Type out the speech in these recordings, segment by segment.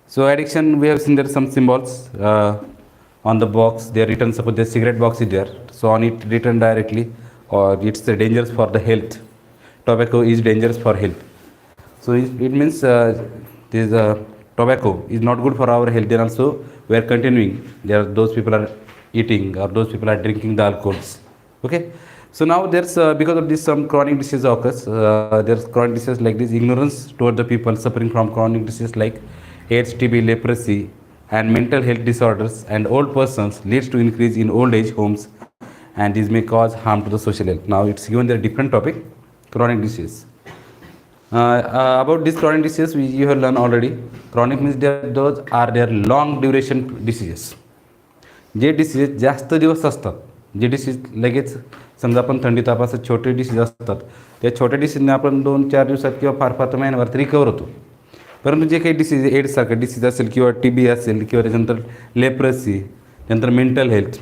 So addiction, we have seen there some symbols on the box. They are written. Suppose the cigarette box is there, so on it written directly, or it's dangerous for the health. Tobacco is dangerous for health. So it means this tobacco is not good for our health. Then also we are continuing. There are those people are eating or those people are drinking the alcohols. Okay. So now there's because of this some chronic disease occurs. There's chronic disease like this ignorance toward the people suffering from chronic disease like AIDS, TB, leprosy, and mental health disorders and old persons leads to increase in old age homes, and this may cause harm to the social health. Now it's given the different topic, chronic disease. About this chronic disease, you have learned already. Chronic means those are their long duration diseases. J disease जास्त दिवस असतात, जे disease लगेच समजा आपण थंडी तापाचं छोटे disease असतात, त्या छोट्या डिसीजने आपण 2-4 दिवसात किंवा फार फार तर महिन्याभरात रिकवर होतो. परंतु जे काही डिसीज एड्ससारखं डिसीज असेल किंवा TB असेल किंवा त्याच्यानंतर लेप्रसी, त्यानंतर मेंटल हेल्थ,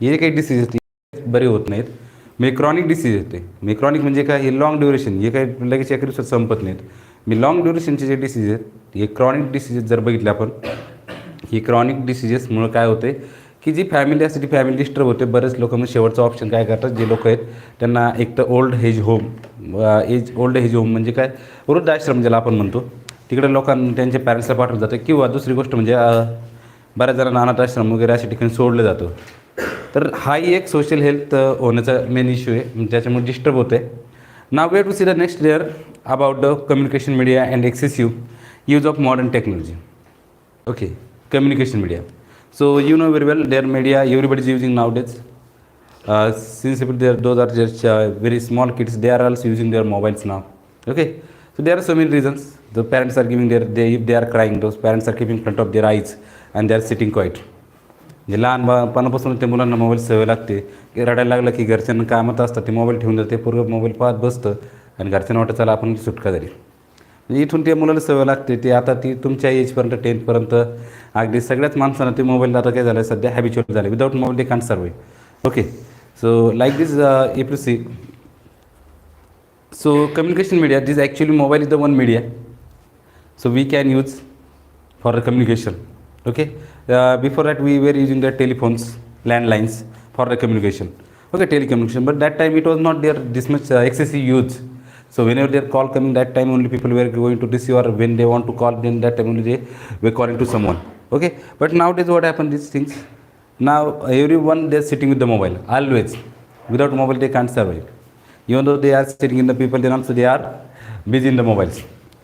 हे जे काही डिसीज आहेत बरे होत नाहीत. मी क्रॉनिक डिसीज येते. मी क्रॉनिक म्हणजे काय, हे लॉंग ड्युरेशन, हे काही लगेच एका दिवसात संपत नाहीत. मी लॉंग ड्युरेशनचे जे डिसीज आहेत, हे क्रॉनिक डिसीजेस जर बघितले आपण, ही क्रॉनिक डिसीजेसमुळं काय होते की जी फॅमिली असते ती फॅमिली डिस्टर्ब होते. बरेच लोक मग शेवटचं ऑप्शन काय करतात, जे लोक आहेत त्यांना एक तर old age home, old age home म्हणजे काय, वृद्धाश्रम ज्याला आपण म्हणतो, तिकडे लोकांना त्यांच्या पॅरेंट्सला पाठवलं जातं. किंवा दुसरी गोष्ट म्हणजे बऱ्याच जणांना अनाथ आश्रम वगैरे अशा ठिकाणी सोडलं जातं. तर हाही एक सोशल हेल्थ होण्याचा मेन इश्यू आहे, ज्याच्यामुळे डिस्टर्ब होते. Now way to see the next layer about the communication media and excessive use of modern technology. Okay, communication media. So you know very well their media everybody is using nowadays. Since those are just very small kids, they are also using their mobiles now. Okay, so there are so many reasons. The parents are giving if they are crying, those parents are keeping in front of their eyes and they are sitting quiet. जे लहानपणापासून ते मुलांना mobile सवय लागते की रडायला लागलं की घरच्यांना कामात असतात, ते मोबाईल ठेवून जाते, पूर्ण मोबाईल पाहत बसतं आणि घरच्यांना वाटतं चला आपण सुटका झाली. म्हणजे इथून ते मुलाला सवय लागते. ते आता ती तुमच्या एजपर्यंत 10th अगदी सगळ्याच माणसांना ते मोबाईल आता काय झालं आहे सध्या हॅबिच्युअल झालं. Without mobile they can't survive. Okay, so like this if you see, so communication media, this actually mobile is the one media, so we can use for the communication. Okay, before that we were using the telephones, landlines for the communication. Okay, telecommunication, but that time it was not there this much excessive use. So whenever their call coming, that time only people were going to receive, or when they want to call, then that time only they were calling to someone. Okay, but nowadays what happened, these things, now everyone they're sitting with the mobile always. Without mobile they can't survive. Even though they are sitting in the people, then also they are busy in the mobiles.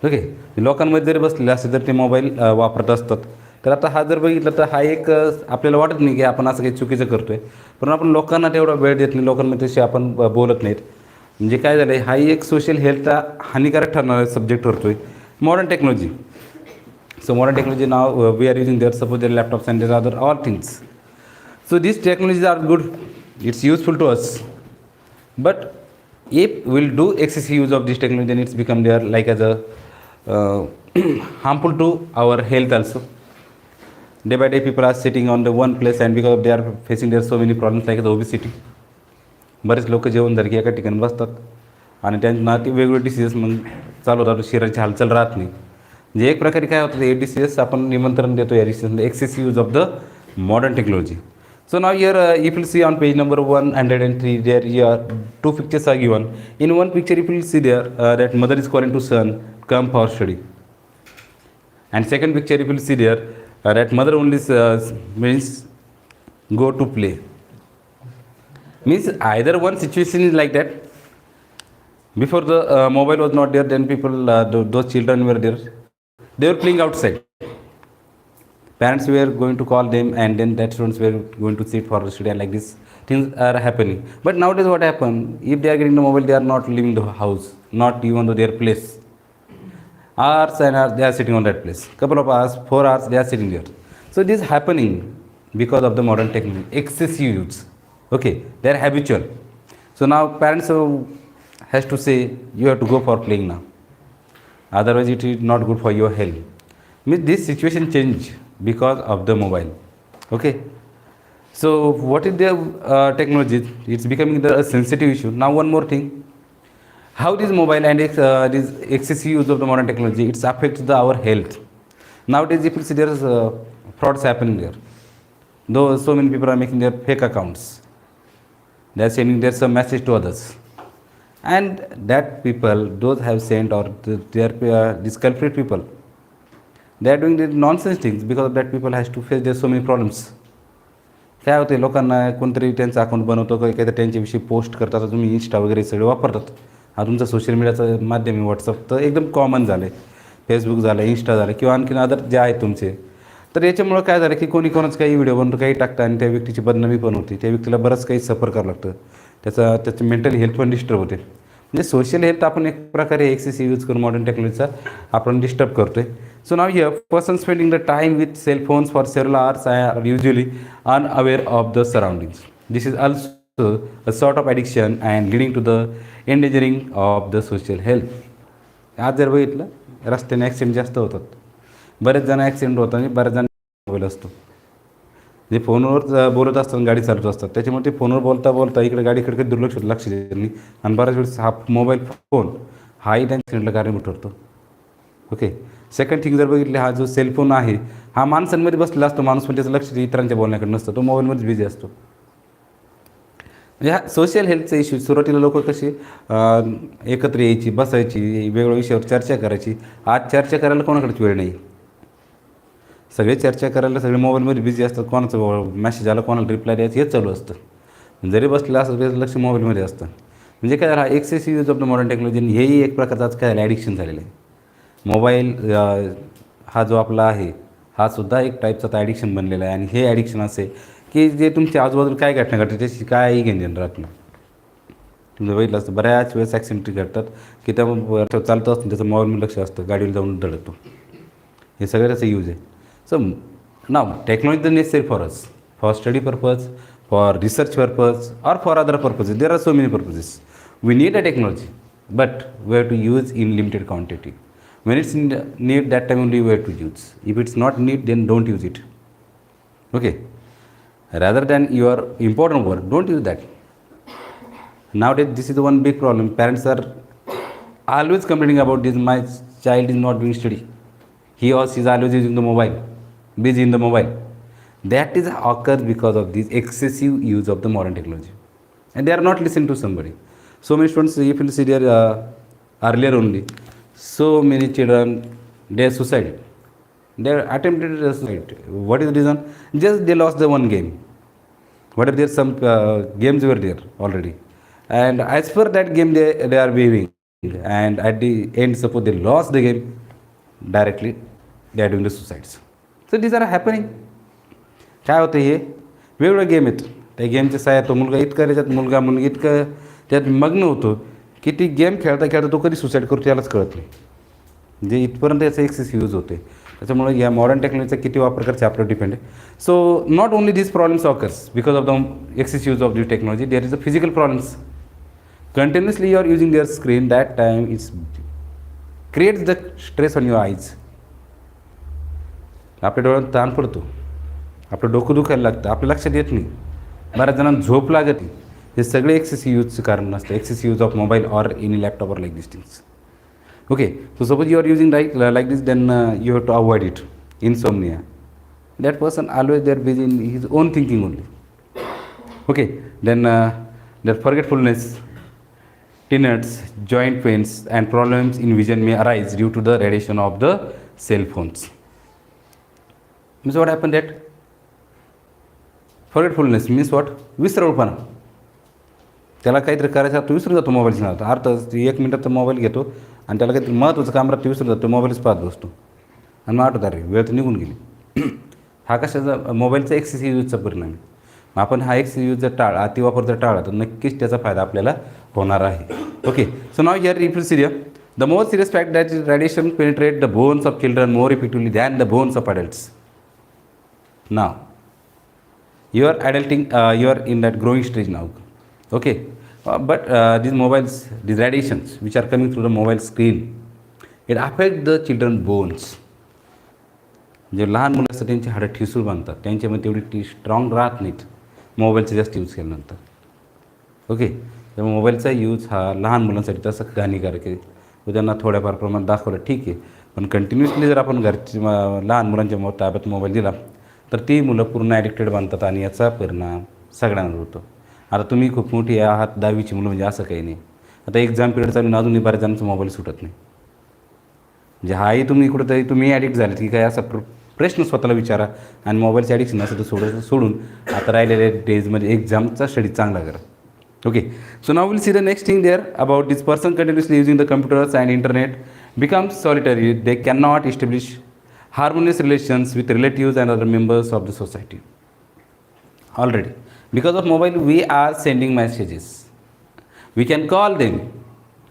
Okay, लोकांमध्ये जरी बसलेले असते तर ते mobile वापरत असतात. तर आता हा जर बघितलं तर हा एक आपल्याला वाटत नाही की आपण असं काही चुकीचं करतोय, पण आपण लोकांना तेवढा वेळ देत नाही, लोकांमध्ये तशी आपण बोलत नाहीत. म्हणजे काय झालं आहे, हाही एक सोशल हेल्थचा हानिकारक ठरणारा सब्जेक्ट ठरतो आहे modern technology. So modern technology now we are using there suppose their laptops and their other all things. So this technologies are good, it's useful to us, but if we'll do excessive use of this technology, then it's become there like as a harmful to our health also. Day by day people are sitting on the one place, and because they are facing there so many problems like the obesity. बरेच लोक जेवण झाले की एका ठिकाणी बसतात आणि त्यांना ते वेगवेगळे डिसीजेस मग चालू राहतो, शरीराची हालचाल राहत नाही. म्हणजे एक प्रकारे काय होतं, हे डिसीजेस आपण निमंत्रण देतो या diseases, excessive use of the modern technology. So now here if you see on page number 103, there here two pictures are given. In one picture if you see there that mother is calling to son, come for study. And second picture if you see there that mother only means go to play. Means either one situation is like that. Before the mobile was not there, then people those children were there, they were playing outside. Parents were going to call them, and then that students were going to sit for the study, and like this things are happening. But nowadays what happen, if they are getting the mobile, they are not leaving the house, not even though their place. Hours and hours they are sitting on that place. Couple of hours, 4 hours they are sitting there. So this is happening because of the modern technology, excessive use. Okay, they are habitual. So now parents has to say you have to go for playing now, otherwise it is not good for your health. Means this situation change because of the mobile. Okay, so what is the technology, it's becoming a sensitive issue. Now one more thing, how this mobile and this excessive use of the modern technology, it's affects our health. Nowadays, if you see, there's frauds happening there. Though so many people are making their fake accounts, they are sending their some message to others, and that people, those have sent or they are these culprit people, they are doing the nonsense things. Because of that, people has to face their so many problems. काय होते, लोकांना कोणतरी त्यांचं account बनवतो, काही काहीतरी त्यांच्याविषयी post करतात. आता तुम्ही इंस्टा वगैरे सगळे वापरतात. हा तुमचं सोशल मीडियाचं माध्यम आहे. व्हॉट्सअप तर एकदम कॉमन झालं आहे, फेसबुक झालं, इंस्टा झालं किंवा आणखीन अदर जे आहेत तुमचे. तर याच्यामुळं काय झालं की कोणी कोणाचं काही व्हिडिओ बनवतो, काही टाकतं आणि त्या व्यक्तीची बदनामी पण होती. त्या व्यक्तीला बरंच काही सफर करावं लागतं. त्याची मेंटल हेल्थ पण डिस्टर्ब होते. म्हणजे सोशल हेल्थ आपण एक प्रकारे एक्सेसिव्ह यूज करून मॉडर्न टेक्नॉलॉजीचा आपण डिस्टर्ब करतो आहे. So now here, person spending the time with cell phones for several hours are usually unaware of the surroundings. This is also a sort of addiction and leading to the endangering of the social health. आज जर बघितलं, रस्त्याने accident जास्त होतात. बरेच जण accident होतात आणि बऱ्याच जण मोबाईल असतो. जे फोनवर बोलत असतात, गाडी चालवत असतात, त्याच्यामुळे ते फोनवर बोलता बोलता इकडे गाडीकडे दुर्लक्ष लक्ष देत नाही आणि बऱ्याच वेळेस हा मोबाईल फोन हाही त्या ॲक्सिडेंटला कारणीभूत ठरतो. ओके. सेकंड थिंग जर बघितले, हा जो सेलफोन आहे हा माणसांमध्ये बसलेला असतो. माणूस पण त्याचं लक्ष इतरांच्या बोलण्याकडे नसतं, तो मोबाईलमध्ये बिझी असतो. म्हणजे हा सोशल हेल्थचा इश्यू. सुरुवातीला लोक कशी एकत्र यायची, बसायची, वेगवेगळ्या विषयावर चर्चा करायची. आज चर्चा करायला कोणाकडेच वेळ नाही. सगळे चर्चा करायला सगळे मोबाईलमध्ये बिझी असतात. कोणाचं मेसेज आला, कोणाला रिप्लाय द्यायचं हेच चालू असतं. जरी बसलेलं असतं त्याचं लक्ष मोबाईलमध्ये असतं. म्हणजे काय, हा excessive use of the modern technology हेही एक प्रकारचं आज काय ॲडिक्शन झालेलं आहे. मोबाईल हा जो आपला आहे हा सुद्धा एक टाईपचा आता ॲडिक्शन बनलेला आहे. आणि हे ॲडिक्शन असे की जे तुमच्या आजूबाजूला काय घटना घडते त्याची काहीही घेणं राहत नाही. तुम्ही बघितलं असतं, बऱ्याच वेळेस ॲक्सिडेंट घडतात की त्या चालतं असतं, त्याचं मोबाईलमध्ये लक्ष असतं, गाडीवर जाऊन धडकतो. हे सगळं त्याचा यूज आहे. So now technology is necessary for us, for study purpose, for research purpose, or for other purposes. There are so many purposes. We need a technology, but we have to use in limited quantity. When it's in need, that time only we have to use. If it's not need, then don't use it. Okay. Rather than your important work, don't use that. Nowadays, this is the one big problem. Parents are always complaining about this. My child is not doing study. He or she is always using the mobile, busy in the mobile. That is occurs because of this excessive use of the modern technology. And they are not listening to somebody. So many students, if you see there earlier only, so many children, they suicide. They attempted suicide. What is the reason? Just they lost the one game. What if there some games were there already, and as per that game they are behaving, and at the end suppose they lost the game, directly they are doing the suicides. So these are happening. काय होतं, हे वेगवेगळे game आहेत. त्या गेमच्या साह्या तो मुलगा इतका त्याच्यात, मुलगा मुलगी इतकं त्यात मग्न होतो की ती गेम खेळता खेळता तो कधी सुसाईड करतो यालाच कळत नाही. म्हणजे इथपर्यंत याचा एक्सेस यूज होते. त्याच्यामुळे या मॉडर्न टेक्नॉलॉजीचा किती वापर करायचा आपल्यावर डिपेंड आहे. So not only this problems occurs because of the excess use of this technology, there is a physical problems. Continuously you are using their screen, that time it's creates the stress on your eyes. आपल्या डोळ्यात ताण पडतो, आपलं डोकं दुखायला लागतं, आपल्या लक्षात येत नाही, बऱ्याच जणांना झोप लागत नाही. हे सगळे एक्सेसिव्ह यूजचं कारण नसतं. Excessive use of mobile or any laptop or like this things. Okay, so suppose you are using like this, then you have to avoid it. Insomnia. That person always they are busy in his own thinking only. Okay, then their forgetfulness, tinnitus, joint pains, and problems in vision may arise due to the radiation of the cell phones. Means what happened that? Forgetfulness means what? विसरळपणा. त्याला काहीतरी करायचं तो विसरून जातो मोबाईलचा नाव. अर्थ 1 मिनिटात तर mobile घेतो आणि त्याला काहीतरी महत्त्वाचं काम राहतं, विसरून जातो, मोबाईलच पाहत बसतो आणि मग आठवत अरे वेळ तर निघून गेली. हा कशाचा? मोबाईलचा एक्सेसिव्ह यूजचा परिणाम आहे. आपण हा एक्सेसिव्ह यूज जर अतिवापर जर टाळला तर नक्कीच त्याचा फायदा आपल्याला होणार आहे. Okay, so now here if you see the most serious fact that radiation penetrate the bones of children more effectively than the bones of adults. Now you are adulting, you are in that growing stage now. Okay, but these mobiles, these radiations which are coming through the mobile screen, it affect the children bones. जे लहान मुलं असतात त्यांची हाडं ठिसूळ बांधतात, त्यांच्यामध्ये तेवढी strong राहत नाहीत मोबाईलचा जास्त यूज केल्यानंतर. ओके, त्यामुळे मोबाईलचा यूज हा लहान मुलांसाठी तसं हानिकारक आहे. त्यांना थोड्याफार प्रमाणात दाखवलं ठीक आहे, पण कंटिन्युअसली जर आपण लहान मुलांच्या ताब्यात मोबाईल दिला तर ती मुलं पूर्ण ॲडिक्टेड बनतात आणि याचा परिणाम सगळ्यांवर होतो. आता तुम्ही खूप मोठी आहात, 10वीची मुलं म्हणजे असं काही नाही. आता एक्झाम पिरियड चालून अजूनही बऱ्याच जणांचा मोबाईल सुटत नाही. म्हणजे हाही तुम्ही कुठंतरी तुम्ही ॲडिक्ट झाले की काय असा प्रश्न स्वतःला विचारा आणि मोबाईलचे ॲडिक्शन असं तर सोडून आता राहिलेल्या डेजमध्ये एक्झामचा स्टडी चांगला करा. Okay, so now we'll see the next thing there about this person continuously using the computers and internet becomes solitary. They cannot establish harmonious relations with relatives and other members of the society. Already, because of mobile, we are sending messages. We can call them,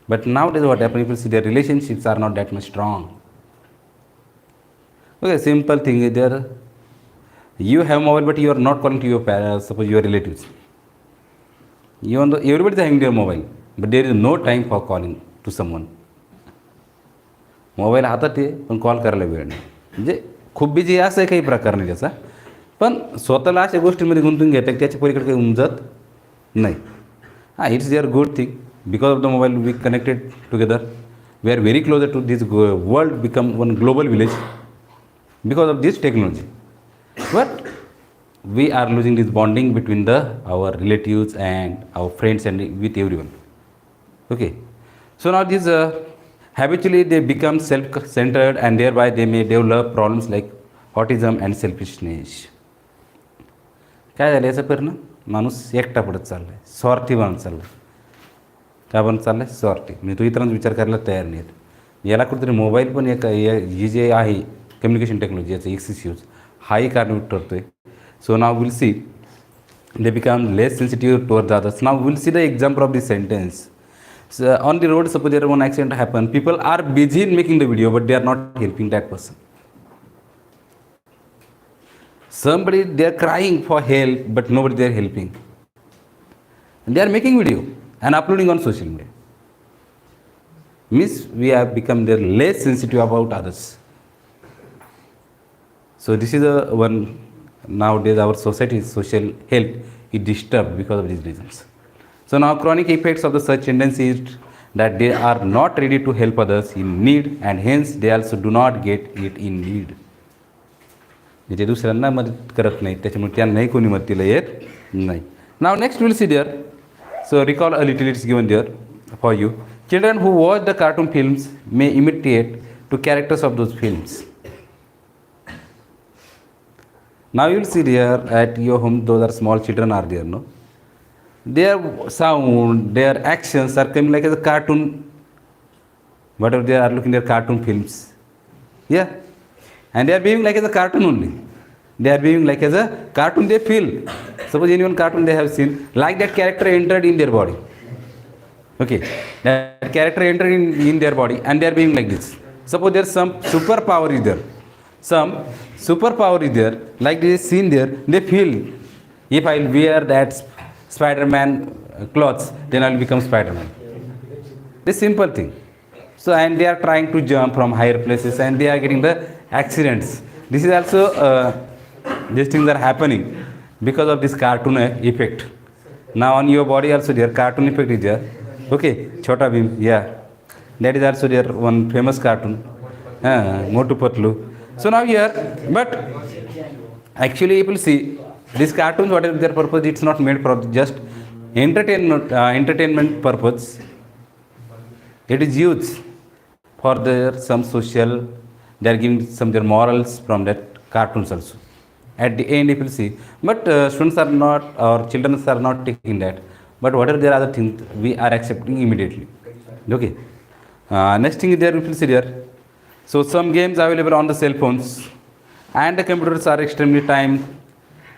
but nowadays what happens? People see their relationships are not that much strong. Okay, simple thing is there. You have mobile, but you are not calling to your parents, suppose your relatives. Even though everybody is having their mobile, but there is no time for calling to someone. Mobile हातात आहे पण call करायला वेळ नाही. म्हणजे खूप busy असं आहे काही प्रकार नाही त्याचा, पण स्वतःला अशा गोष्टींमध्ये गुंतून घेतात की त्याच्या पलीकडे काही उमजत नाही. It's their good thing. Because of the mobile we connected together. We are very closer to this world become one global village because of this technology. But we are losing this bonding between our relatives and our friends and with everyone. Okay, so now these habitually they become self-centered and thereby they may develop problems like autism and selfishness. काय झालं याचा परिणाम? माणूस एकटा पडत चालला आहे, स्वार्थी बनत चालला आहे. काय बनत चालला आहे? स्वार्थी. म्हणजे तो इतरांचा विचार करायला तयार नाही आहेत. याला कुठेतरी मोबाईल पण एक ही जे आहे कम्युनिकेशन टेक्नॉलॉजी याचा एक्सेस यूज हाही कारणीभूत ठरतो आहे. So now we'll see they become less sensitive towards others. Now we'll see the example of this sentence. So on the road, suppose there one accident happen, people are busy in making the video, but they are not helping that person. Somebody they are crying for help, but nobody they are helping. And they are making video and uploading on social media. Means we have become there less sensitive about others. So this is a one. Nowadays our society's social health is disturbed because of these reasons. So now chronic effects of the such tendency is that they are not ready to help others in need and hence they also do not get it in need. जे दुसऱ्यांना मदत करत नाही त्याच्यामुळे त्यांनाही कोणी मदतीला येत नाही. Now next we will see there. So recall a little, it's given there for you. Children who watch the cartoon films may imitate to characters of those films. Now you will see there at your home, those are small children are there, no? Their sound, their actions are coming like as a cartoon. Whatever they are looking at cartoon films. Yeah. And they are behaving like as a cartoon only. They are behaving like as a cartoon they feel. Suppose anyone cartoon they have seen, like that character entered in their body. Okay. That character entered in their body and they are behaving like this. Suppose there is some superpower is there. Some superpower is there, like this scene there, they feel if I will wear that Spider-Man clothes, then I will become Spider-Man. This simple thing. So and they are trying to jump from higher places and they are getting the accidents. This is also these things are happening because of this cartoon effect. Now on your body also there cartoon effect is there. Okay, Chota Bheem, yeah, that is also there one famous cartoon. Motu Patlu. So now here, but actually you will see these cartoons, whatever their purpose, it's not made for just entertainment purpose. It is used for their some social, they are giving some their morals from that cartoons also. At the end you will see, but students are not or children are not taking that. But whatever there are other things, we are accepting immediately. Okay. Next thing is there, you will see there. So some games available on the cell phones and the computers are extremely time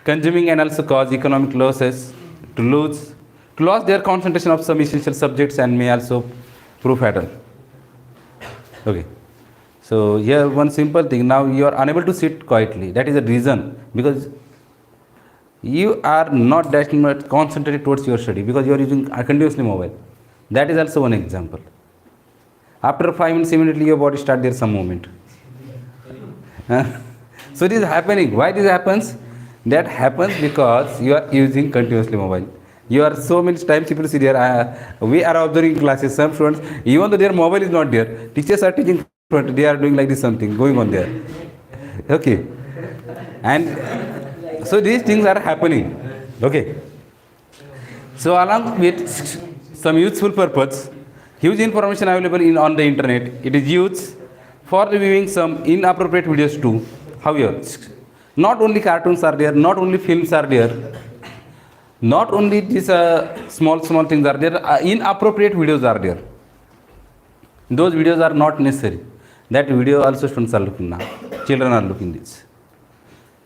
consuming and also cause economic losses to lose their concentration of some essential subjects and may also prove fatal. Okay. So here one simple thing, now you are unable to sit quietly. That is the reason, because you are not that much concentrated towards your study because you are using continuously mobile. That is also one example. After 5 minutes, immediately your body starts there some movement. So this is happening. Why this happens? That happens because you are using continuously mobile. You are so many times people see there. We are observing classes. Some students, even though their mobile is not there, teachers are teaching but they are doing like this something going on there. Okay, and so these things are happening. Okay, so along with some useful purpose, huge information available in on the internet. It is used for reviewing some inappropriate videos too. However, not only cartoons are there, not only films are there, not only these small things are there, inappropriate videos are there. Those videos are not necessary. That video also students are looking now. Children are looking this.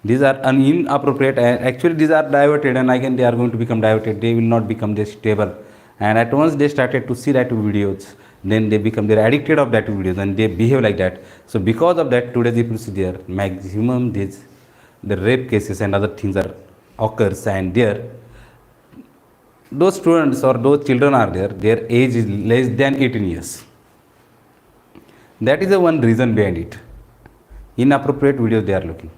These are inappropriate and actually these are diverted, and again they are going to become diverted. They will not become just stable. And at once they started to see that videos, then they become they're addicted of that videos and they behave like that. So because of that, today if you see there maximum these the rape cases and other things are occurs, and there those students or those children are there, their age is less than 18 years. That is the one reason behind it. Inappropriate videos they are looking.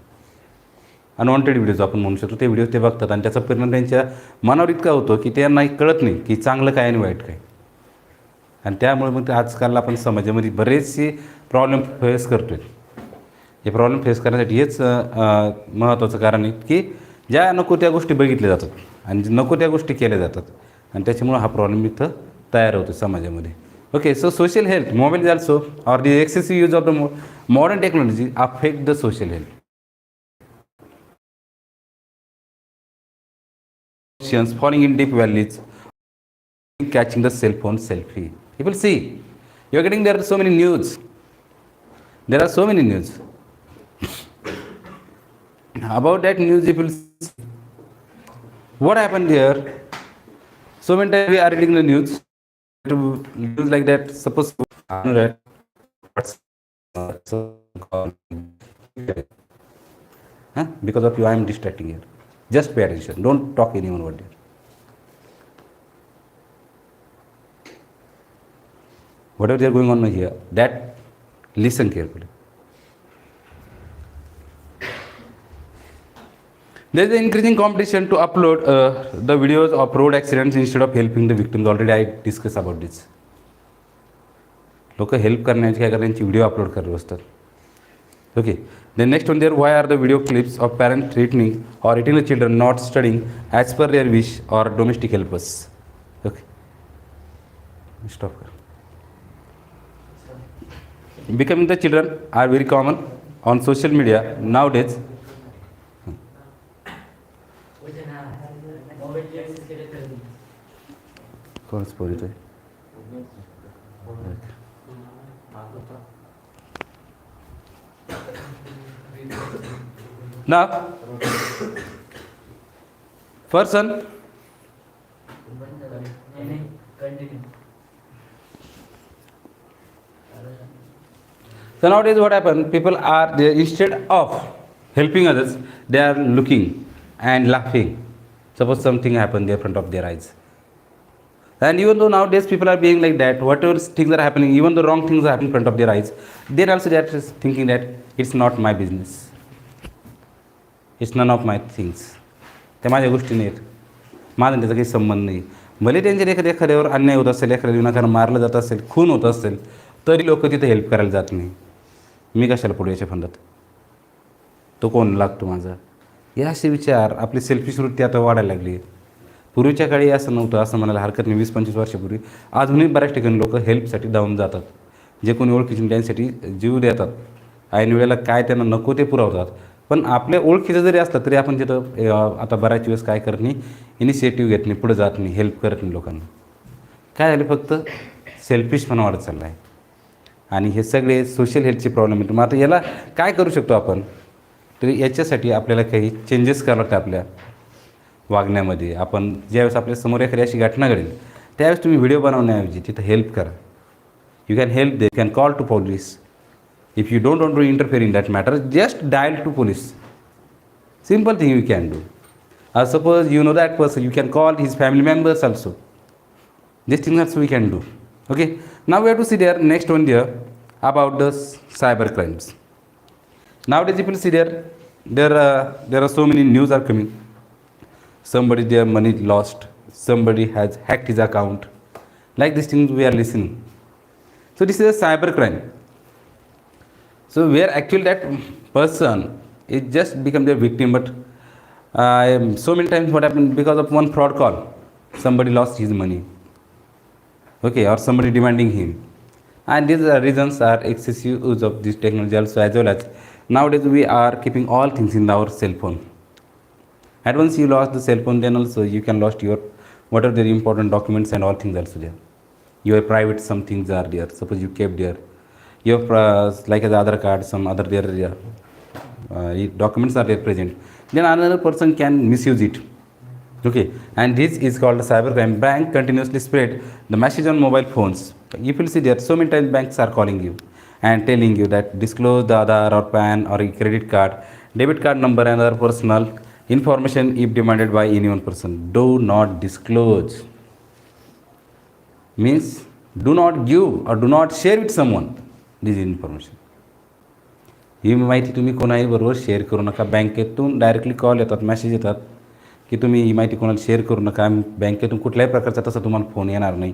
Unwanted videos आपण म्हणू शकतो, ते video ते बघतात आणि त्याचा परिणाम त्यांच्या मनावर इतका होतो की त्यांना कळत नाही की चांगलं काय आणि वाईट काय. आणि त्यामुळे मग आजकाल आपण समाजामध्ये बरेचसे प्रॉब्लेम फेस करतो आहे. हे प्रॉब्लेम फेस करण्यासाठी हेच महत्त्वाचं कारण आहे की ज्या नको त्या गोष्टी बघितल्या जातात आणि नको त्या गोष्टी केल्या जातात आणि त्याच्यामुळं हा प्रॉब्लेम इथं तयार होतो समाजामध्ये. Okay, so social health, mobile also or the excessive use of the modern technology affect the social health. Falling in deep valleys, catching the cell phone selfie. People see, you are getting there are so many news. There are so many news. About that news, people see. What happened there? So many times we are reading the news. To use like that, suppose I know that because of you I am distracting here. Just pay attention, don't talk anyone over there. Whatever they are going on here, that listen carefully. There is an increasing competition to upload the videos of road accidents instead of helping the victims. Already I discussed about this. लोक help करण्याची काय करण्याची video upload करत असतात. Okay, the next one there why are the video clips of parent threatening or eating the children not studying as per their wish or domestic helpers. Okay, stop कर. Becoming the children are very common on social media nowadays. Now, person. So nowadays what happens, people are there, instead of helping others, they are looking and laughing. Suppose something happened in front of their eyes. And even though nowadays people are being like that, whatever things are happening, even the wrong things are happening in front of their eyes, they are also thinking that it's not my business. It's none of my things. त्या माझ्या गोष्टी नाहीत, माझा त्याचा काही संबंध नाही. भले त्यांच्या एखाद्यावर अन्याय होत असेल, एखाद्या विनाकारण मारलं जात असेल, खून होत असेल, तरी लोक तिथे हेल्प करायला जात नाही. मी कशाला पडू याच्या फंदात, तो कोण लागतो माझा, हे असे विचार. आपली सेल्फिश वृत्ती आता वाढायला लागली. पूर्वीच्या काळी असं नव्हतं, असं म्हणायला हरकत नाही. 20-25 वर्षापूर्वी अजूनही बऱ्याच ठिकाणी लोक हेल्पसाठी धावून जातात. जे कोणी ओळखीचे त्यांच्यासाठी जीव देतात. ऐन वेळेला काय त्यांना नको ते पुरवतात. पण आपल्या ओळखीचं जरी असलं तरी आपण तिथं आता बऱ्याच वेळेस काय करत नाही, इनिशिएटिव्ह घेत नाही, पुढे जात नाही, हेल्प करत नाही लोकांना. काय झालं, फक्त सेल्फिशपणा वाढत चालला आहे. आणि हे सगळे सोशल हेल्थचे प्रॉब्लेम येतो. मग आता याला काय करू शकतो आपण, तर याच्यासाठी आपल्याला काही चेंजेस करावं लागतं आपल्या वागण्यामध्ये. आपण ज्यावेळेस आपल्यासमोर एखादी अशी घटना घडेल, त्यावेळेस तुम्ही व्हिडिओ बनवण्याऐवजी तिथं हेल्प करा. You can help they, you can call to police. If you don't want to interfere in that matter, just dial to police. Simple thing you can do. Suppose you know that person, you can call his family members also. These things also we can do. Okay. Now we have to see there next one there about the cyber crimes. Nowadays people see there are so many news are coming. Somebody their money lost. Somebody has hacked his account. Like these things we are listening. So this is a cyber crime. So where actually that person is just become their victim, but so many times what happened because of one fraud call, somebody lost his money, okay, or somebody demanding him, and these reasons are excessive use of this technology also, as well as nowadays we are keeping all things in our cell phone. And once you lost the cell phone, then also you can lost your what are the important documents and all things also there. Your private some things are there. Suppose you kept there, your like the Aadhaar card, some other there, documents are there present. Then another person can misuse it. Okay, and this is called cybercrime. Bank continuously spread the message on mobile phones. You will see there so many times banks are calling you and telling you that disclose the Aadhaar or PAN or a credit card, debit card number and other personal information if demanded by any one person. Do not disclose. Means do not give or do not share with someone this information. ही माहिती तुम्ही कोणाही बरोबर share करू नका. बँकेतून directly call येतात, message येतात की तुम्ही ही माहिती कोणाला शेअर करू नका. बँकेतून कुठल्याही प्रकारचा तसा तुम्हाला फोन येणार नाही.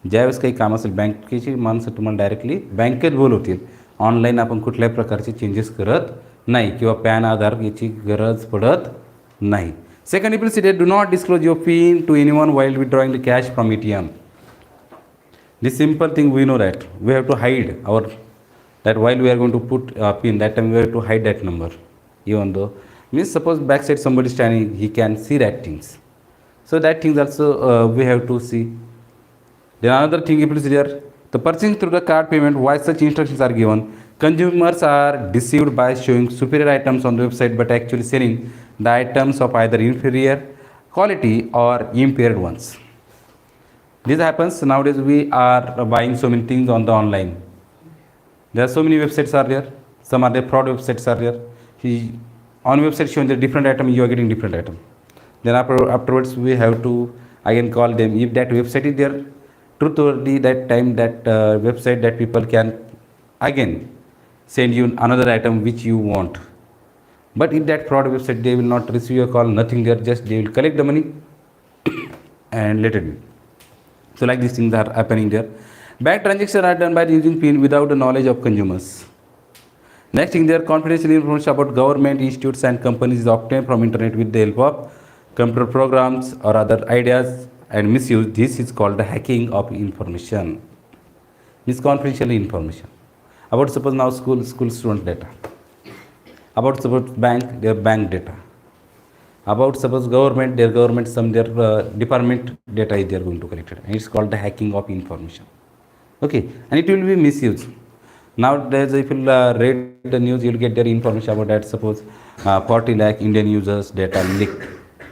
ज्यावेळेस काही काम असेल बँकेची माणसं तुम्हाला डायरेक्टली बँकेत बोलवतील. ऑनलाईन आपण कुठल्याही प्रकारचे चेंजेस करत नाही किंवा पॅन आधार याची गरज पडत नाही. Second implicit, do not disclose your pin to anyone while withdrawing the cash from ATM. This simple thing we know that we have to hide our, that while we are going to put a pin, that time we have to hide that number, even though means suppose backside somebody standing, he can see that things. So that things also we have to see. Then another thing is there, the purchasing through the card payment, why such instructions are given. Consumers are deceived by showing superior items on the website but actually selling the items of either inferior quality or impaired ones. This happens nowadays. We are buying so many things on the online. There are so many websites are there. Some are there fraud websites are there. On website showing the different item, you are getting different item. Then afterwards we have to again call them. If that website is there, truthfully that time that website, that people can again send you another item which you want. But if that fraud website, they will not receive your call, nothing there, just they will collect the money and let it be. So like these things are happening there. Bank transactions are done by using PIN without the knowledge of consumers. Next thing, there confidential information about government, institutes and companies is obtained from internet with the help of computer programs or other ideas and misuse. This is called the hacking of information. This confidential information. About suppose now school student data. About suppose bank, their bank data. About suppose government, their government, some their department data is they are going to collect it. And it's called the hacking of information. Okay, and it will be misused. Nowadays, if you read the news, you'll get their information about that. Suppose 40 lakh Indian users data leaked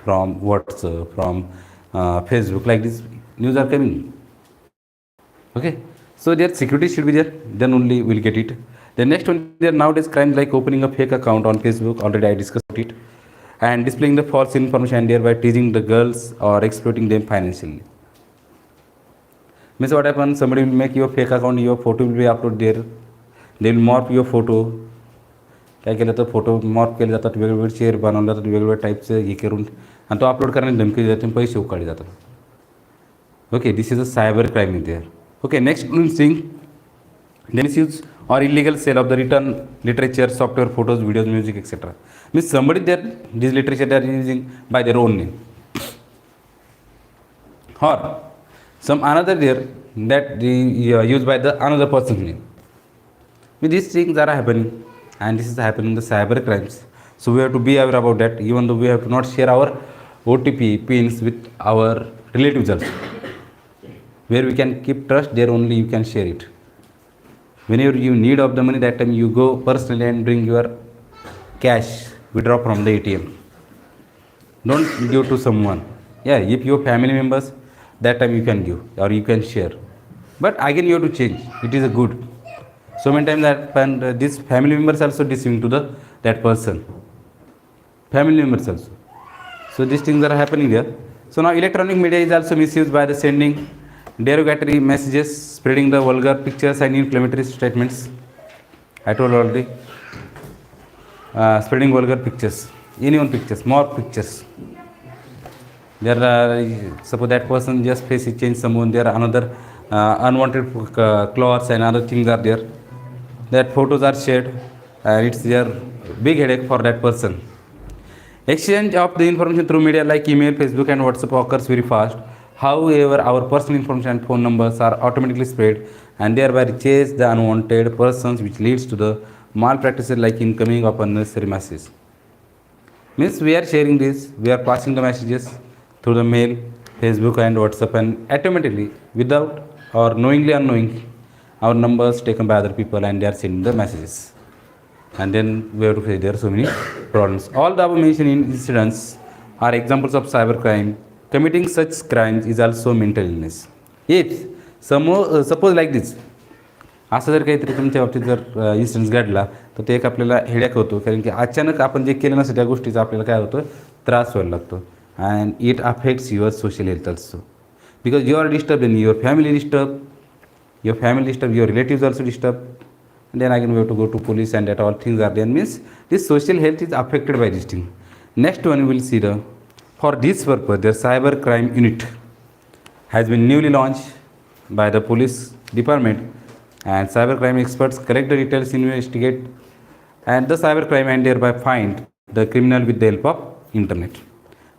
from WhatsApp, from Facebook, like this news are coming. Okay, so their security should be there, then only we'll get it. The next one, there nowadays crimes like opening a fake account on Facebook, already I discussed it, and displaying the false information and thereby teasing the girls or exploiting them financially. Means what happens, somebody will make your fake account, your photo will be uploaded there, they will morph your photo. काय केलं तर photo morph केले जातात, वेगवेगळे share बनवले जातात, वेगवेगळ्या टाईपचं हे करून आणि तो अपलोड करण्याची धमकी देतात, पैसे उकाळले जातात. Okay, this is a cyber crime in their. Okay, next thing, then misuse or illegal sale of the written literature, software, photos, videos, music, etc. Means somebody there, this literature they are using by their own name, or some another there that they used by the another person's name. Means these things are happening, and this is happening the cyber crimes. So we have to be aware about that. Even though we have to not share our OTP pins with our relatives also, where we can keep trust, there only you can share it. Whenever you need of the money, that time you go personally and bring your cash, withdraw from the ATM. Don't give to someone. Yeah, if your family members, that time you can give or you can share. But again you have to change. It is a good. So many times that and this family members also deceiving to that person. Family members also. So these things are happening there. So now electronic media is also misused by the sending derogatory messages, spreading the vulgar pictures and inflammatory statements. I told already. Spreading vulgar pictures, anyone pictures, more pictures. There are, suppose that person just face it change someone, there are another unwanted clothes and other things are there. That photos are shared and it's their big headache for that person. Exchange of the information through media like email, Facebook, and WhatsApp occurs very fast. However, our personal information and phone numbers are automatically spread and thereby chase the unwanted persons, which leads to the malpractices like incoming of unnecessary messages. Means we are sharing this, we are passing the messages through the mail, Facebook, and WhatsApp, and automatically, without or knowingly unknowingly, our numbers taken by other people and they are sending the messages. And then we have to say there are so many problems. All the above mentioned incidents are examples of cybercrime. Committing such crimes is also mental illness. If suppose like this, असं जर काहीतरी तुमच्या बाबतीत जर incidence घडला तर ते एक आपल्याला हेडॅक होतो, कारण की अचानक आपण जे केलं नसतं त्या गोष्टीचा आपल्याला काय होतं, त्रास व्हायला लागतो. And it affects your social health also because you are disturb in your family disturb, your relatives also disturb. And then again we have to go to police and that all things are there. Means this social health is affected by this thing. Next one we will see for this purpose the cyber crime unit has been newly launched by the police department, and cyber crime experts collect the details, investigate and the cyber crime and thereby find the criminal with the help of internet.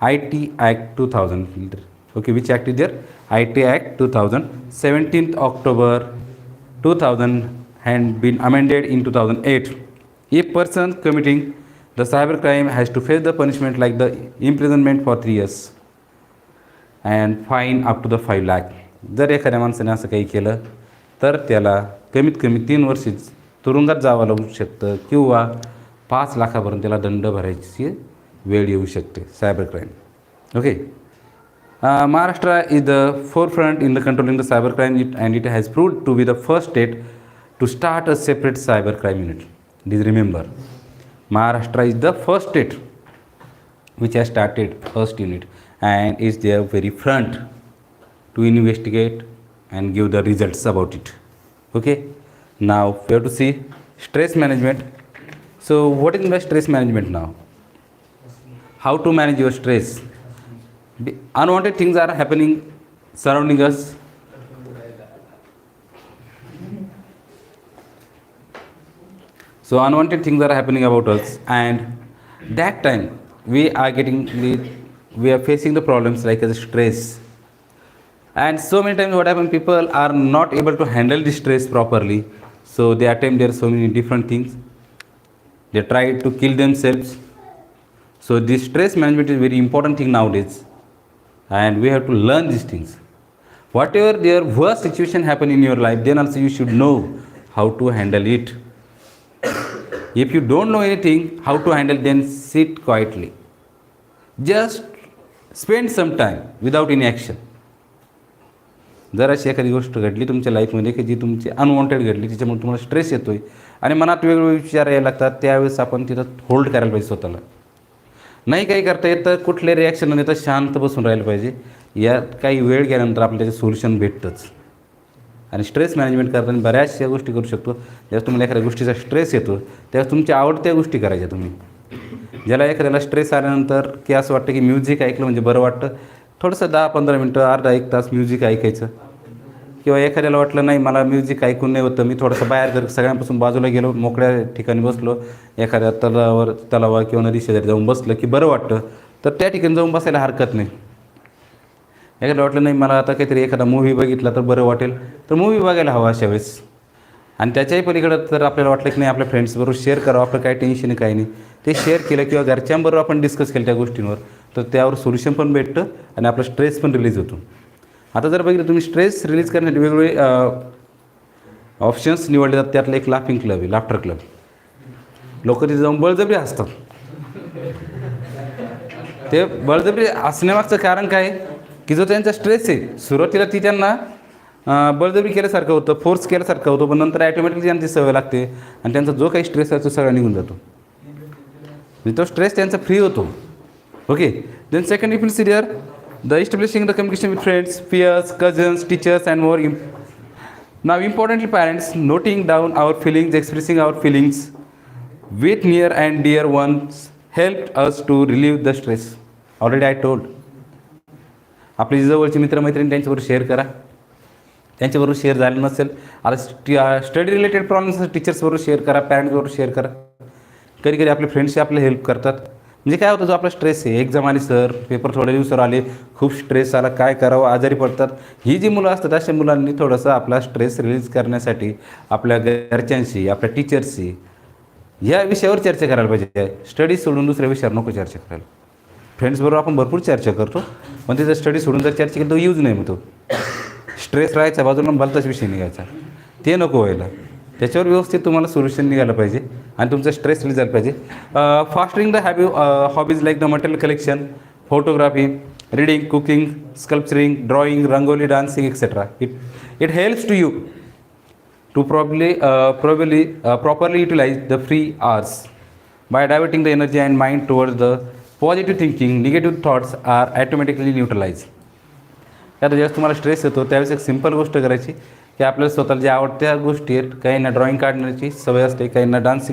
IT Act 2000. Okay, which act is there? IT Act 2000, 17th October 2000 and been amended in 2008. A person committing the cyber crime has to face the punishment like the imprisonment for 3 years and fine up to the 5 lakh. जर एखाद्या माणसाने असं काही केलं तर त्याला कमीत कमी 3 वर्ष तुरुंगात जावं लागू शकतं किंवा 5 लाखापर्यंत त्याला दंड भरायची वेळ येऊ शकते. Cyber crime. Okay. Maharashtra is the forefront in the controlling the cyber crime and it has proved to be the first state to start a separate cyber crime unit. Please remember, Maharashtra is the first state which has started first unit and is there very front to investigate and give the results about it. Okay. Now we have to see stress management. So what is the stress management now? How to manage your stress? Unwanted things are happening surrounding us. So unwanted things are happening about us, and that time we are facing the problems like as stress. And so many times what happens, people are not able to handle the stress properly, so they attempt there so many different things. They try to kill themselves. So this stress management is very important thing nowadays. And we have to learn these things. Whatever their worst situation happen in your life, then also you should know how to handle it. If you don't know anything how to handle, then sit quietly. Just spend some time without any action. जर अशी एखादी गोष्ट घडली तुमच्या लाईफमध्ये की जी तुमची unwanted घडली, त्याच्यामुळे तुम्हाला स्ट्रेस येतोय आणि मनात वेगवेगळे विचार यायला लागतात, त्यावेळेस आपण तिथं होल्ड करायला पाहिजे स्वतःला. नाही काही करता येतं, कुठले रिॲक्शन न देता शांत बसून राहिलं पाहिजे. यात काही वेळ गेल्यानंतर आपल्याला त्याचे सोल्युशन भेटतंच. आणि स्ट्रेस मॅनेजमेंट करताना बऱ्याचशा गोष्टी करू शकतो. ज्यावेळेस तुम्हाला एखाद्या गोष्टीचा स्ट्रेस येतो त्यावेळेस तुमच्या आवडत्या गोष्टी करायच्या तुम्ही. ज्याला एखाद्याला स्ट्रेस आल्यानंतर की असं वाटतं की म्युझिक ऐकलं म्हणजे बरं वाटतं, थोडंसं 10-15 मिनटं अर्धा 1 तास म्युझिक ऐकायचं. किंवा एखाद्याला वाटलं नाही मला म्युझिक ऐकून नाही होतं, मी थोडंसं बाहेर जर सगळ्यांपासून बाजूला गेलो, मोकळ्या ठिकाणी बसलो, एखाद्या तलावा किंवा नदी शेजारी जाऊन बसलं की बरं वाटतं, तर त्या ठिकाणी जाऊन बसायला हरकत नाही. एखाद्याला वाटलं नाही मला आता काहीतरी एखादा मूव्ही बघितला तर बरं वाटेल, तर मूव्ही बघायला हवा अशा वेळेस. आणि त्याच्याही पलीकडं तर आपल्याला वाटलं की नाही आपल्या फ्रेंड्सबरोबर शेअर करावं, आपलं काही टेन्शन आहे काही नाही, ते शेअर केलं किंवा घरच्यांबरोबर आपण डिस्कस केलं त्या गोष्टींवर, तर त्यावर सोल्युशन पण भेटतं आणि आपला स्ट्रेस पण रिलीज होतो. आता जर बघितलं तुम्ही स्ट्रेस रिलीज करण्यासाठी वेगवेगळे ऑप्शन्स निवडले जातात. त्यातलं एक लाफिंग क्लब आहे, लाफ्टर क्लब. लोक तिथे जाऊन बळजबरी हसतात. ते बळजबरी हसण्यामागचं कारण काय की जो त्यांचा स्ट्रेस आहे सुरुवातीला ती त्यांना बळजबरी केल्यासारखं होतं, फोर्स केल्यासारखं होतं, पण नंतर ॲटोमॅटिकली त्यांची सवय लागते आणि त्यांचा जो काही स्ट्रेस आहे तो सगळा निघून जातो. म्हणजे तो स्ट्रेस त्यांचा फ्री होतो. Okay. Then second if see there the establishing the communication with friends, peers, cousins, teachers and more. Now importantly parents, noting down our feelings, expressing our feelings with near and dear ones helped us to relieve the stress. Already I told. आपले जवळचे मित्रमैत्रिणी त्यांच्यावर share करा, त्यांच्याबरोबर share झालं नसेल, आता study related problems टीचर्सबरोबर share करा, पॅरेंट्सबरोबर शेअर करा. कधी कधी आपले फ्रेंड्सही आपल्याला हेल्प करतात. म्हणजे काय होतं, जो आपला स्ट्रेस आहे, एक्झाम आली सर, पेपर थोड्या दिवसावर आले, खूप स्ट्रेस आला, काय करावं, आजारी पडतात, ही जी मुलं असतात अशा मुलांनी थोडंसं आपला स्ट्रेस रिलीज करण्यासाठी आपल्या घरच्यांशी, आपल्या टीचर्सशी या विषयावर चर्चा करायला पाहिजे. स्टडी सोडून दुसऱ्या विषयावर नको चर्चा करायला. फ्रेंड्सबरोबर आपण भरपूर चर्चा करतो, पण तिथं स्टडी सोडून जर चर्चा केली तो यूज नाही. मग तो स्ट्रेस राहायचा बाजूला, भलताच विषय निघायचा, ते नको व्हायला. त्याच्यावर व्यवस्थित तुम्हाला सोल्युशन निघालं पाहिजे आणि तुमचा स्ट्रेस रिलीज झाला पाहिजे. Fostering the hobbies like the material collection, photography, reading, cooking, sculpturing, drawing, rangoli, dancing etcetera. It helps to you to properly utilize the free hours by diverting the energy and mind towards the positive thinking. Negative thoughts are automatically neutralized. आता ज्यावेळेस तुम्हाला stress येतो त्यावेळेस एक simple गोष्ट करायची की आपल्याला स्वतःला ज्या आवडत्या गोष्टी आहेत, काहींना ड्रॉइंग काढण्याची सवय असते, काहींना डान्स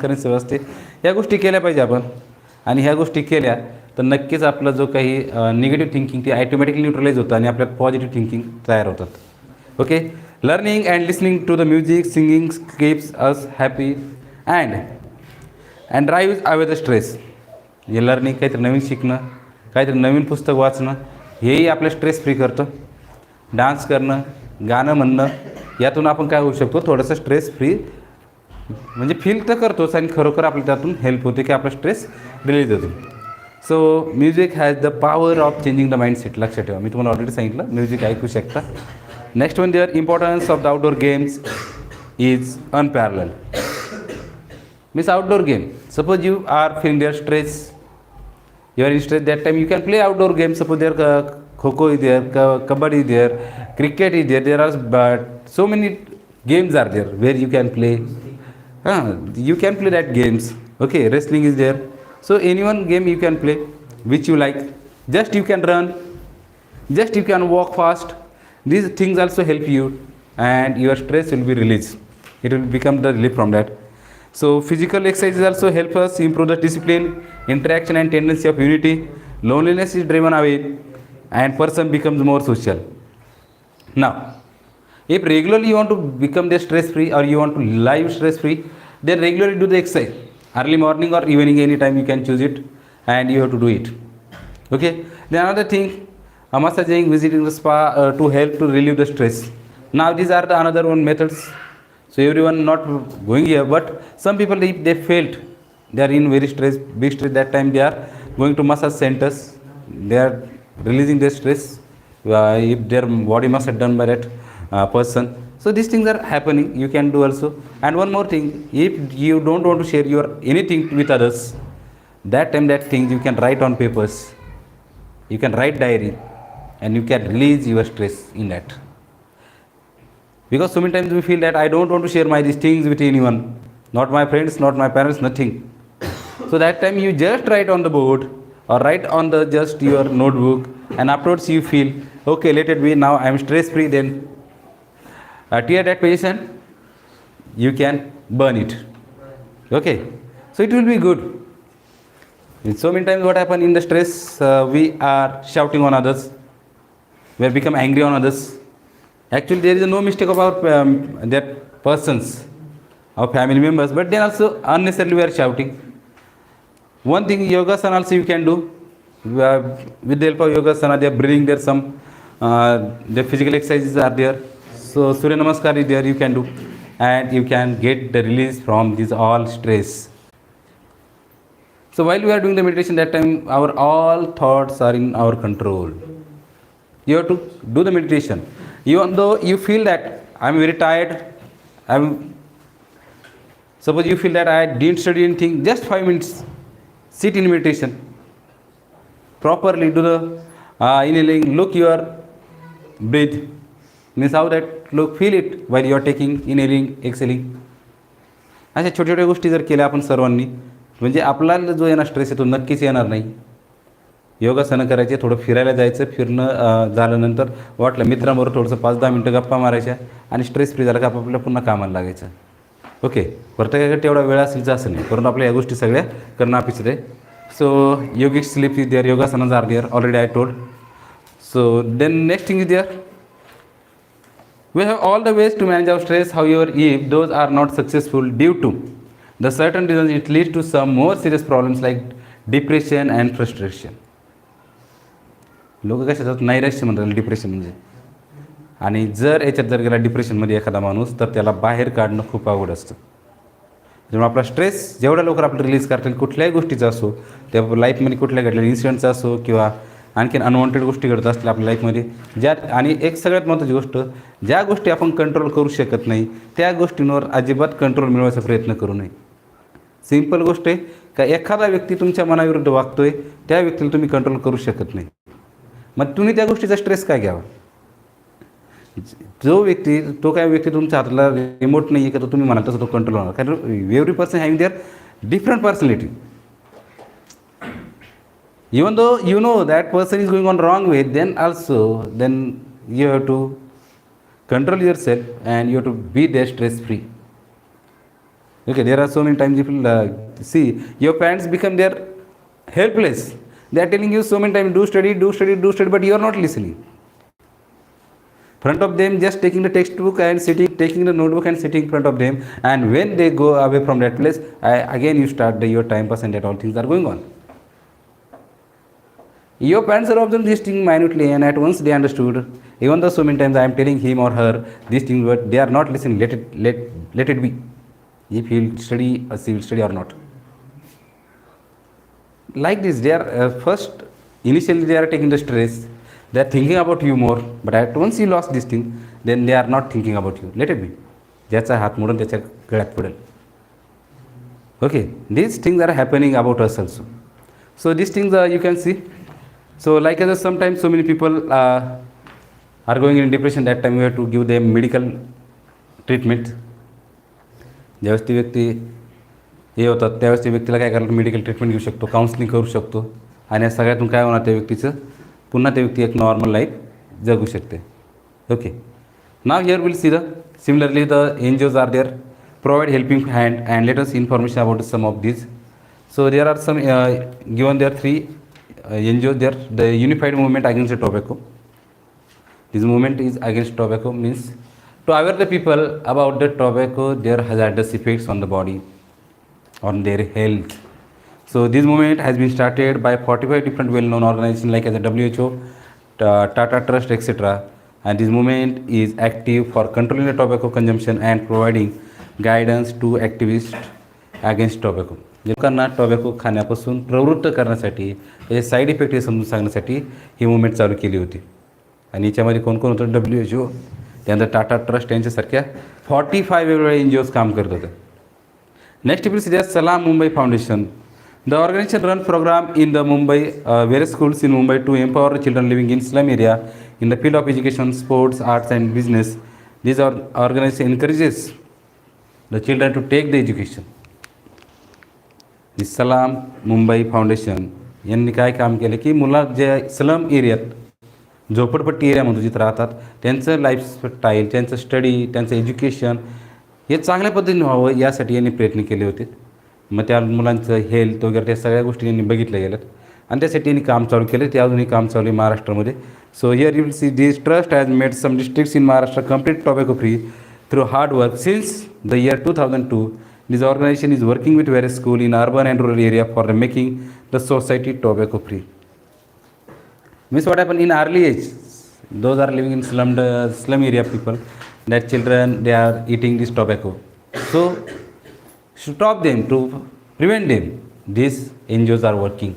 करण्याची सवय असते, या गोष्टी केल्या पाहिजे आपण. आणि ह्या गोष्टी केल्या तर नक्कीच आपला जो काही निगेटिव्ह थिंकिंग ते ॲटोमॅटिकली न्यूट्रलाइज होतं आणि आपल्यात पॉझिटिव्ह थिंकिंग तयार होतात. Okay, learning and listening to the music, singing keeps us happy and drive away the stress. हे लर्निंग, काहीतरी नवीन शिकणं, काहीतरी नवीन पुस्तक वाचणं, हेही आपलं स्ट्रेस फ्री करतं. डान्स करणं, गाणं म्हणणं, यातून आपण काय होऊ शकतो, थोडंसं स्ट्रेस फ्री म्हणजे फील तर करतोच आणि खरोखर आपल्या त्यातून हेल्प होते की आपला स्ट्रेस रिलीज होतो. So music has the power of changing the mindset. लक्षात ठेवा, मी तुम्हाला ऑलरेडी सांगितलं म्युझिक ऐकू शकता. Next one, their importance of the outdoor games is unparallel. Means outdoor game, suppose you are feeling their stress, you are in stress, that time you can play outdoor games. Suppose there kho is there, kabaddi is there, cricket is there, there are so many games are there where you can play. You can play that games. Okay, wrestling is there. So any one game you can play which you like. Just you can run, just you can walk fast. These things also help you and your stress will be released. It will become the relief from that. So physical exercises also help us improve the discipline, interaction and tendency of unity. Loneliness is driven away and person becomes more social. Now, if regularly you want to become the stress free or you want to live stress free, then regularly do the exercise. Early morning or evening, anytime you can choose it and you have to do it. Okay. Then another thing, massaging, visiting the spa to help to relieve the stress. Now these are the another one methods. So everyone not going here, but some people, if they felt they are in very stress, big stress, that time they are going to massage centers. They are releasing their stress if their body massage done by that person. So these things are happening. You can do also. And one more thing, if you don't want to share your anything with others, that time that things you can write on papers. You can write diary, and you can release your stress in that. Because so many times we feel that I don't want to share these things with anyone, not my friends, not my parents, nothing. So that time you just write on the board or write on the just your notebook, and afterwards you feel, okay, let it be, now I am stress free. Then at that position you can burn it. Okay, so it will be good. And so many times what happen in the stress, we are shouting on others, we have become angry on others. Actually there is no mistake of our that persons, our family members, but then also unnecessarily we are shouting. One thing, yogasana also you can do. With the help of yogasana, they are breathing there, some the physical exercises are there. So Surya Namaskar is there, you can do, and you can get the release from this all stress. So while we are doing the meditation, that time our all thoughts are in our control. You have to do the meditation. Even though you feel that I am very tired, suppose you feel that I didn't study anything, just 5 minutes, sit in meditation. Properly do the inhaling, look your breathe. Means how that look, feel it while you are taking, inhaling, exhaling. अशा छोट्या छोट्या गोष्टी जर केल्या आपण सर्वांनी, म्हणजे आपल्याला जो येणार स्ट्रेस येतो नक्कीच येणार नाही. योगासनं करायचे, थोडं फिरायला जायचं, फिरणं झाल्यानंतर वाटलं मित्रांबरोबर थोडंसं 5-10 मिनटं गप्पा मारायच्या आणि स्ट्रेस फ्री झाला का आपल्याला पुन्हा कामाला लागायचं. ओके, प्रत्येकाकडे तेवढा वेळ असेल असं नाही, परंतु आपल्या या गोष्टी सगळ्या करणं अपेक्षित आहे. So yogic sleep is there, yogasanas are there, already I told. So then next thing is there, We have all the ways to manage our stress. However, if those are not successful due to the certain reasons, it leads to some more serious problems like depression and frustration. लोक कशा जातात नैराश्य म्हणतात depression म्हणजे. आणि जर याच्यात जर गेला डिप्रेशनमध्ये एखादा माणूस तर त्याला बाहेर काढणं खूप अवघड असतं. जेव्हा आपला स्ट्रेस जेवढ्या लवकर आपलं रिलीज करता येईल कुठल्याही गोष्टीचा असो, त्या लाईफमध्ये कुठल्या घडलेल्या इन्सिडेंटचा असो किंवा आणखीन अनवॉन्टेड गोष्टी घडत असतील आपल्या लाईफमध्ये, ज्या आणि एक सगळ्यात महत्त्वाची गोष्ट, ज्या गोष्टी आपण कंट्रोल करू शकत नाही त्या गोष्टींवर अजिबात कंट्रोल मिळवायचा प्रयत्न करू नये. सिंपल गोष्ट आहे का एखादा व्यक्ती तुमच्या मनाविरुद्ध वागतोय त्या व्यक्तीला तुम्ही कंट्रोल करू शकत नाही, मग तुम्ही त्या गोष्टीचा स्ट्रेस काय घ्यावा. जो व्यक्ती तो काय व्यक्ती तुमच्या हाताला रिमोट नाही आहे का तो तुम्ही म्हणाल तसं तो कंट्रोल होणार, कारण every person having their different personality. Even though you know that person is going on wrong way, then you have to control yourself and you have to be there stress free. Okay, there are so many times people see your parents become there helpless. They are telling you so many times do study, but you are not listening. Front of them just taking the textbook and sitting, taking the notebook and sitting in front of them, and when they go away from that place, again you start your time pass and that all things are going on. Your parents are observing this thing minutely and at once they understood. Even though so many times I am telling him or her these things, but they are not listening. Let it be. If he will study or she will study or not. Like this, they are initially they are taking the stress. They are thinking about you more, but at once you lost this thing, then they are not thinking about you. Let it be. ज्याचा हात मोडून त्याच्या गळ्यात पडेल. Okay, these things are happening about us also. So these things you can see. So like as sometimes so many people are going in depression, that time we have to give them medical treatment. ज्यावेळेस ती व्यक्ती हे होतात त्यावेळेस त्या व्यक्तीला काय करायला medical treatment घेऊ शकतो, काउन्सिलिंग करू शकतो आणि या सगळ्यातून काय होणार त्या व्यक्तीचं पुन्हा त्या व्यक्ती एक नॉर्मल लाईफ जगू शकते. Okay, now here will see the similarly the NGOs are there provide helping hand and let us information about some of these. So there are some given there 3 NGOs there. The Unified Movement Against the Tobacco. This movement is against tobacco, means to aware the people about the tobacco, their hazardous effects on the body, on their health. So this movement has been started by 45 different well-known organizations like as the WHO, Tata Trust, etc. And this movement is active for controlling the tobacco consumption and providing guidance to activists against tobacco. लोकांना tobacco खाण्यापासून प्रवृत्त करण्यासाठी, हे side effect हे समजून सांगण्यासाठी ही movement चालू केली होती. आणि याच्यामध्ये कोण कोण होतं, WHO, त्यानंतर टाटा ट्रस्ट यांच्यासारख्या 45 वेगवेगळ्या NGOs काम करत होते. Next will see Salaam Mumbai foundation. The organization run program in the Mumbai various schools in Mumbai to empower children living in slum area in the field of education, sports, arts and business. This organization encourages the children to take the education. Salaam Mumbai foundation यांनी काय काम केलं की मुलं जे slum एरियात झोपडपट्टी एरियामध्ये जिथं राहतात त्यांचं लाईफस्टाईल, त्यांचं स्टडी, त्यांचं एज्युकेशन हे चांगल्या पद्धतीने व्हावं यासाठी यांनी प्रयत्न केले होते. मग त्या मुलांचं हेल्थ वगैरे त्या सगळ्या गोष्टी यांनी बघितल्या गेल्यात आणि त्यासाठी यांनी काम चालू केलं. ते अजूनही काम चालू आहे महाराष्ट्रामध्ये. So here you will see this trust has made some districts in Maharashtra complete tobacco free through hard work since the year 2002. This organization is working with various schools in urban and rural area for making the society tobacco free. Means what happened in early age, those are living in slum area people, that children they are eating this tobacco. So stop them, to prevent them. These NGOs are working,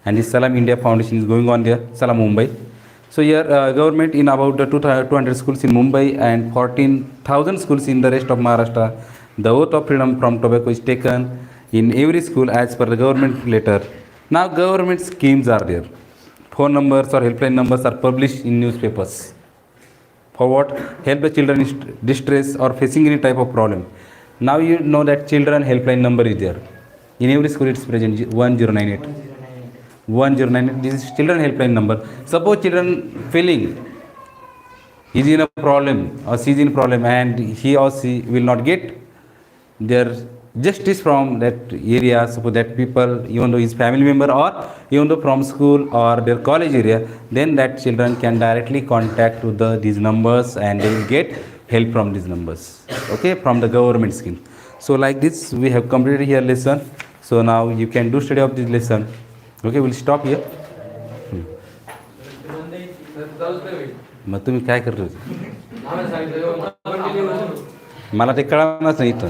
and this Salam India Foundation is going on there, Salam Mumbai. So here government in about 200 schools in Mumbai and 14,000 schools in the rest of Maharashtra. The oath of freedom from tobacco is taken in every school as per the government letter. Now government schemes are there. Phone numbers or helpline numbers are published in newspapers. For what? Help the children in distress or facing any type of problem. Now you know that children helpline number is there. In every school it's present, 1098. 1098, this is children helpline number. Suppose children feeling he is in a problem or she is in a problem and he or she will not get their justice from that area, suppose that people, even though his family member or even though from school or their college area, then that children can directly contact to these numbers and they will get help from these numbers, okay, from the government scheme. So like this we have completed here lesson. So now you can do study of this lesson. Okay, we'll stop here. मग तुम्ही काय करत होते? मला ते कळणार नाही इथं.